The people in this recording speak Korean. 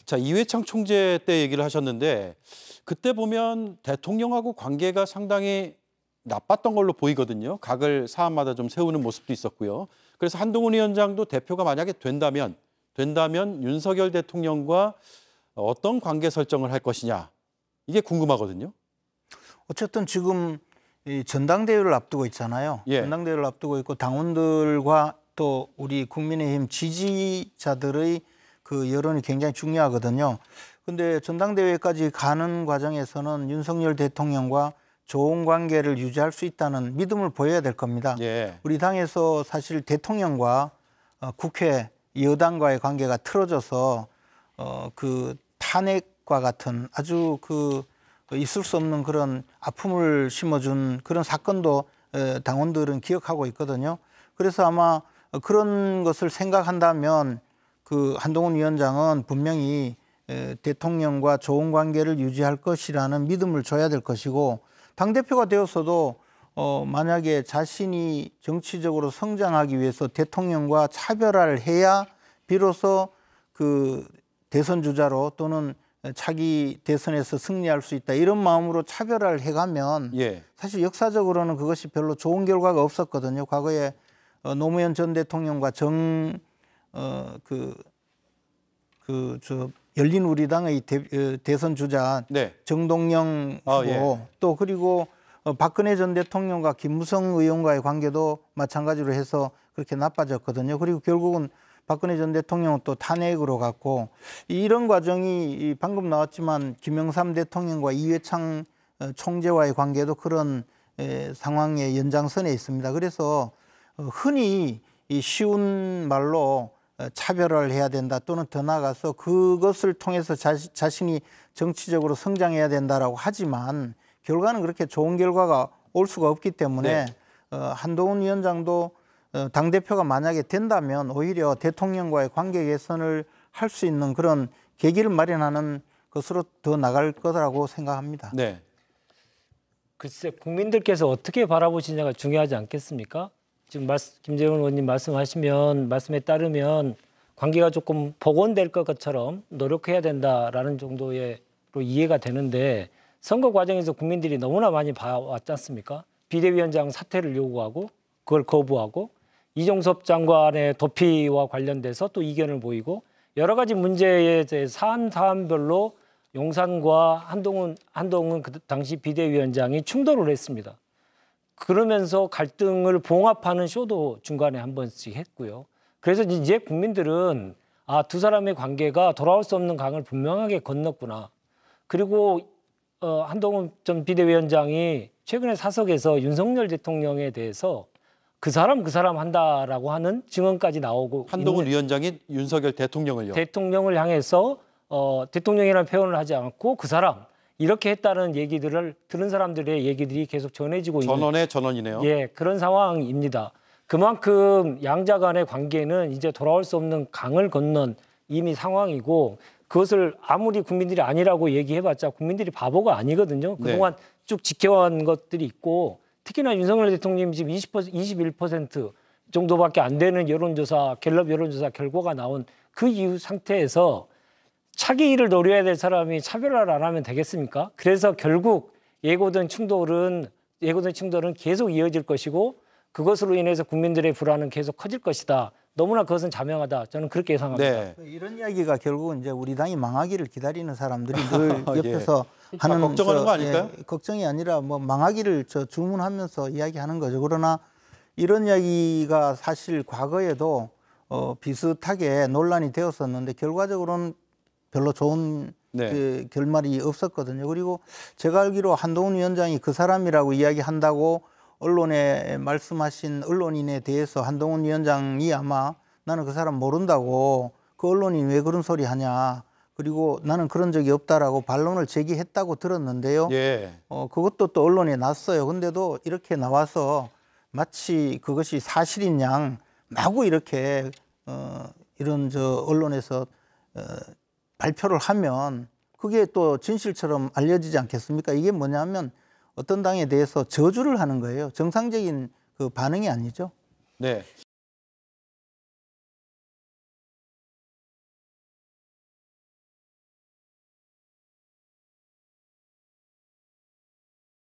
자, 이회창 총재 때 얘기를 하셨는데 그때 보면 대통령하고 관계가 상당히 나빴던 걸로 보이거든요. 각을 사안마다 좀 세우는 모습도 있었고요. 그래서 한동훈 위원장도 대표가 만약에 된다면 윤석열 대통령과 어떤 관계 설정을 할 것이냐, 이게 궁금하거든요. 어쨌든 지금 이 전당대회를 앞두고 있잖아요. 예. 전당대회를 앞두고 있고 당원들과 또 우리 국민의힘 지지자들의 그 여론이 굉장히 중요하거든요. 근데 전당대회까지 가는 과정에서는 윤석열 대통령과 좋은 관계를 유지할 수 있다는 믿음을 보여야 될 겁니다. 예. 우리 당에서 사실 대통령과 국회 여당과의 관계가 틀어져서 그 탄핵과 같은 아주 그 있을 수 없는 그런 아픔을 심어준 그런 사건도 당원들은 기억하고 있거든요. 그래서 아마 그런 것을 생각한다면 그 한동훈 위원장은 분명히 대통령과 좋은 관계를 유지할 것이라는 믿음을 줘야 될 것이고, 당대표가 되었어도 만약에 자신이 정치적으로 성장하기 위해서 대통령과 차별화를 해야 비로소 그 대선 주자로 또는 차기 대선에서 승리할 수 있다, 이런 마음으로 차별화를 해가면 예. 사실 역사적으로는 그것이 별로 좋은 결과가 없었거든요. 과거에 노무현 전 대통령과 열린우리당의 대선 주자 네. 정동영 후보, 예. 또 그리고 박근혜 전 대통령과 김무성 의원과의 관계도 마찬가지로 해서 그렇게 나빠졌거든요. 그리고 결국은 박근혜 전 대통령은 또 탄핵으로 갔고, 이런 과정이 방금 나왔지만 김영삼 대통령과 이회창 총재와의 관계도 그런 상황의 연장선에 있습니다. 그래서 흔히 이 쉬운 말로 차별화를 해야 된다, 또는 더 나아가서 그것을 통해서 자신이 정치적으로 성장해야 된다라고 하지만 결과는 그렇게 좋은 결과가 올 수가 없기 때문에 네. 한동훈 위원장도 당대표가 만약에 된다면 오히려 대통령과의 관계 개선을 할 수 있는 그런 계기를 마련하는 것으로 더 나갈 거라고 생각합니다. 네. 글쎄, 국민들께서 어떻게 바라보시냐가 중요하지 않겠습니까? 지금 김재원 의원님 말씀에 따르면 관계가 조금 복원될 것처럼 노력해야 된다라는 정도로 이해가 되는데, 선거 과정에서 국민들이 너무나 많이 봐왔지 않습니까? 비대위원장 사퇴를 요구하고 그걸 거부하고, 이종섭 장관의 도피와 관련돼서 또 이견을 보이고, 여러 가지 문제에 대해서 사안별로 용산과 한동훈 그 당시 비대위원장이 충돌을 했습니다. 그러면서 갈등을 봉합하는 쇼도 중간에 한 번씩 했고요. 그래서 이제 국민들은 두 사람의 관계가 돌아올 수 없는 강을 분명하게 건넜구나. 그리고 한동훈 전 비대위원장이 최근에 사석에서 윤석열 대통령에 대해서 그 사람 한다라고 하는 증언까지 나오고, 한동훈 위원장이 윤석열 대통령을 향해서 대통령이라는 표현을 하지 않고 그 사람, 이렇게 했다는 얘기들을 들은 사람들의 얘기들이 계속 전해지고 있는 전원이네요. 예, 그런 상황입니다. 그만큼 양자 간의 관계는 이제 돌아올 수 없는 강을 건넌 이미 상황이고, 그것을 아무리 국민들이 아니라고 얘기해봤자 국민들이 바보가 아니거든요. 그동안 쭉 지켜온 것들이 있고, 특히나 윤석열 대통령이 지금 21% 정도밖에 안 되는 갤럽 여론조사 결과가 나온 그 이후 상태에서 차기 일을 노려야 될 사람이 차별화를 안 하면 되겠습니까? 그래서 결국 예고된 충돌은 계속 이어질 것이고, 그것으로 인해서 국민들의 불안은 계속 커질 것이다. 너무나 그것은 자명하다. 저는 그렇게 예상합니다. 네. 이런 이야기가 결국은 이제 우리 당이 망하기를 기다리는 사람들이 늘 옆에서 하는 걱정하는 거 아닐까요? 걱정이 아니라 뭐 망하기를 주문하면서 이야기하는 거죠. 그러나 이런 이야기가 사실 과거에도 비슷하게 논란이 되었었는데 결과적으로는 별로 좋은 그 결말이 없었거든요. 그리고 제가 알기로 한동훈 위원장이 그 사람이라고 이야기한다고 언론에 말씀하신 언론인에 대해서 한동훈 위원장이 아마 나는 그 사람 모른다고, 그 언론인 왜 그런 소리 하냐, 그리고 나는 그런 적이 없다라고 반론을 제기했다고 들었는데요. 예. 그것도 또 언론에 났어요. 근데도 이렇게 나와서 마치 그것이 사실인 양 마구 이렇게 이런 언론에서 발표를 하면 그게 또 진실처럼 알려지지 않겠습니까? 이게 뭐냐면 어떤 당에 대해서 저주를 하는 거예요. 정상적인 그 반응이 아니죠. 네.